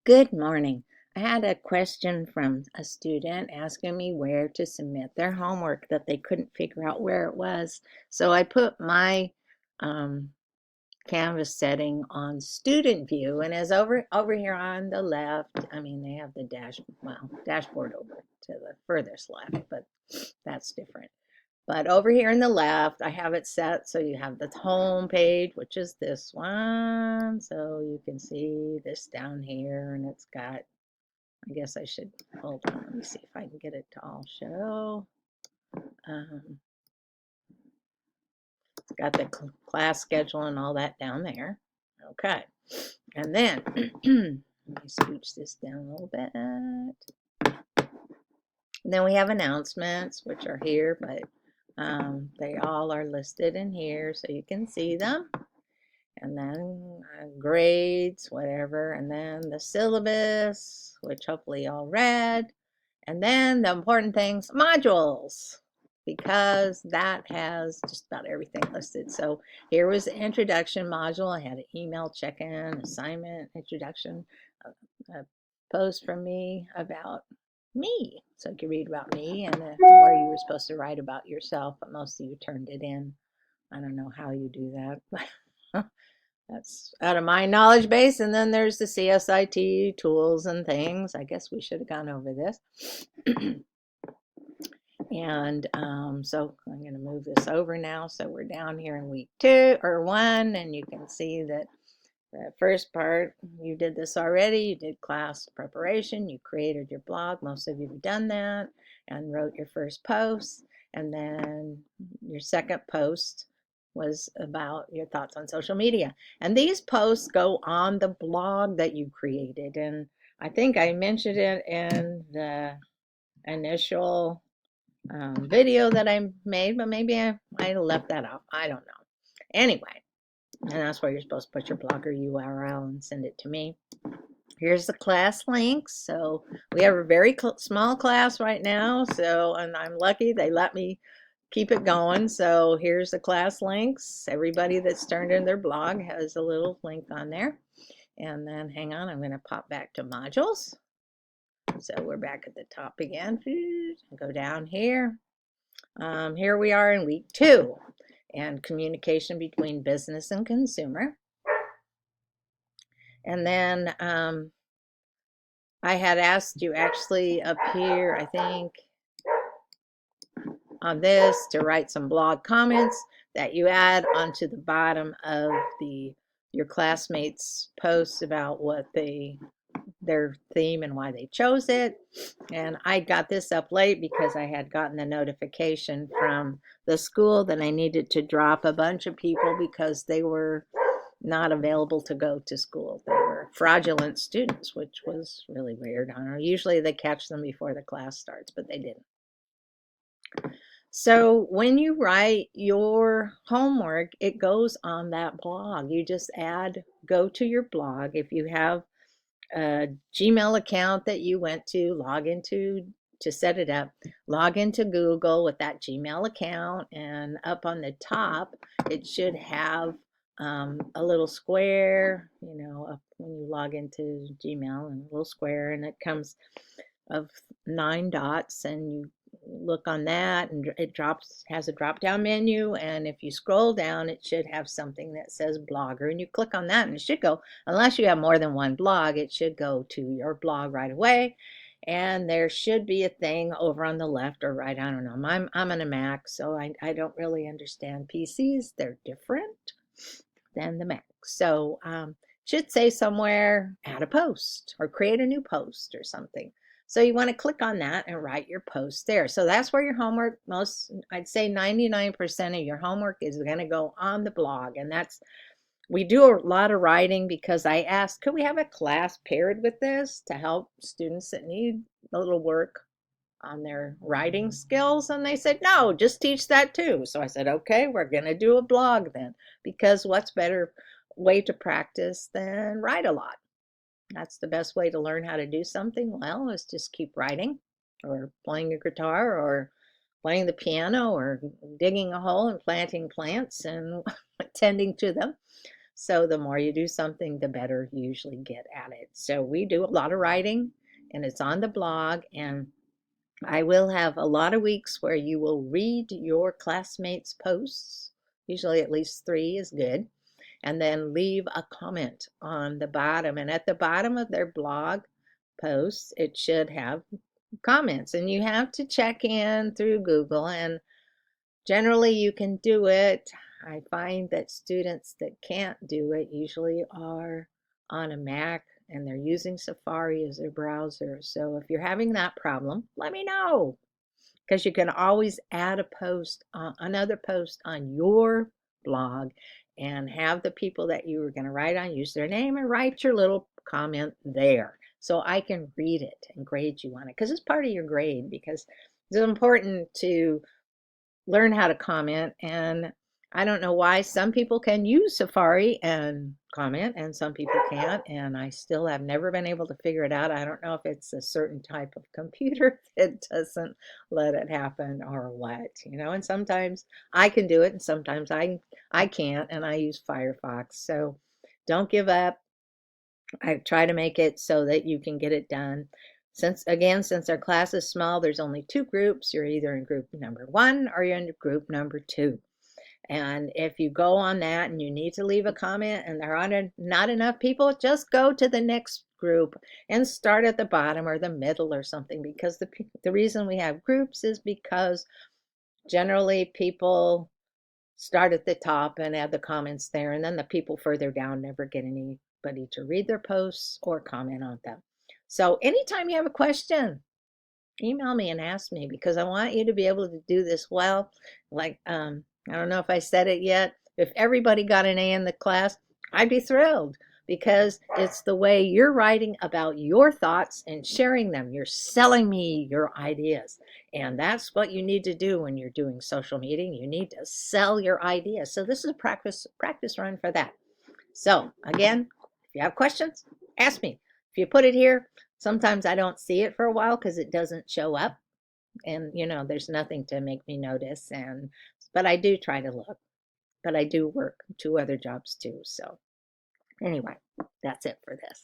Good morning. I had a question from a student asking me where to submit their homework that they couldn't figure out where it was. So I put my um, Canvas setting on student view, and as over here on the left, I mean they have the dashboard over to the furthest left, but that's different. But over here in the left, I have it set so you have the home page, which is this one. So you can see this down here, and it's got, I guess I should, hold on, let me see if I can get it to all show. It's got the class schedule and all that down there. Okay, and then let me scooch this down a little bit. And then we have announcements, which are here, but they all are listed in here so you can see them. And then grades, whatever, and then the syllabus, which hopefully y'all read. And then the important things, modules, because that has just about everything listed. So here was the introduction module. I had an email check-in, assignment, introduction, a post from me about me. So you can read about me and where you were supposed to write about yourself, but most of you turned it in. I don't know how you do that. That's out of my knowledge base. And then there's the CSIT tools and things. I guess we should have gone over this. And so I'm going to move this over now. So we're down here in week 1, and you can see that the first part, you did this already. You did class preparation. You created your blog. Most of you have done that and wrote your first post. And then your second post was about your thoughts on social media. And these posts go on the blog that you created. And I think I mentioned it in the initial video that I made, but maybe I left that out. I don't know. Anyway, and that's where you're supposed to put your Blogger URL and send it to me. Here's the class links. So we have a very small class right now. So, and I'm lucky they let me keep it going. So here's the class links. Everybody that's turned in their blog has a little link on there. And then hang on, I'm going to pop back to modules. So we're back at the top again. Go down here. Here we are in week 2 and communication between business and consumer. And then I had asked you actually up here, I think, on this to write some blog comments that you add onto the bottom of your classmates' posts about what their theme and why they chose it. And I got this up late because I had gotten the notification from the school that I needed to drop a bunch of people because they were not available to go to school. They were fraudulent students, which was really weird. I don't know. Usually they catch them before the class starts, but they didn't. So when you write your homework, it goes on that blog. You just go to your blog. If you have a Gmail account that you went to, log into to set it up, log into Google with that Gmail account, and up on the top, it should have a little square, up when you log into Gmail, and a little square, and it comes of 9 dots, and you look on that, and it has a drop down menu, and if you scroll down it should have something that says blogger, and you click on that and it should go, unless you have more than one blog, it should go to your blog right away. And there should be a thing over on the left or right, I don't know, I'm on a Mac, so I don't really understand PCs. They're different than the Mac. So should say somewhere add a post or create a new post or something. So you want to click on that and write your post there. So that's where your homework, I'd say 99% of your homework is going to go on the blog. And we do a lot of writing because I asked, could we have a class paired with this to help students that need a little work on their writing skills? And they said, no, just teach that too. So I said, okay, we're going to do a blog then, because what's better way to practice than write a lot? That's the best way to learn how to do something. Well, is just keep writing or playing a guitar or playing the piano or digging a hole and planting plants and tending to them. So the more you do something, the better you usually get at it. So we do a lot of writing, and it's on the blog, and I will have a lot of weeks where you will read your classmates' posts. Usually at least 3 is good. And then leave a comment on the bottom. And at the bottom of their blog posts, it should have comments. And you have to check in through Google, and generally you can do it. I find that students that can't do it usually are on a Mac and they're using Safari as their browser. So if you're having that problem, let me know, because you can always add a post, another post on your blog, and have the people that you were going to write on use their name and write your little comment there so I can read it and grade you on it, because it's part of your grade, because it's important to learn how to comment. And I don't know why some people can use Safari and comment and some people can't, and I still have never been able to figure it out. I don't know if it's a certain type of computer that doesn't let it happen or what, and sometimes I can do it and sometimes I can't, and I use Firefox. So don't give up. I try to make it so that you can get it done. Since our class is small, there's only 2 groups. You're either in group number 1 or you're in group number 2. And if you go on that and you need to leave a comment and there are not enough people, just go to the next group and start at the bottom or the middle or something, because the reason we have groups is because generally people start at the top and add the comments there, and then the people further down never get anybody to read their posts or comment on them. So anytime you have a question, email me and ask me, because I want you to be able to do this well. Like, I don't know if I said it yet. If everybody got an A in the class, I'd be thrilled, because it's the way you're writing about your thoughts and sharing them. You're selling me your ideas. And that's what you need to do when you're doing social media. You need to sell your ideas. So this is a practice run for that. So again, if you have questions, ask me. If you put it here, sometimes I don't see it for a while because it doesn't show up. And there's nothing to make me notice. But I do try to look. But I do work 2 other jobs too. So anyway, that's it for this.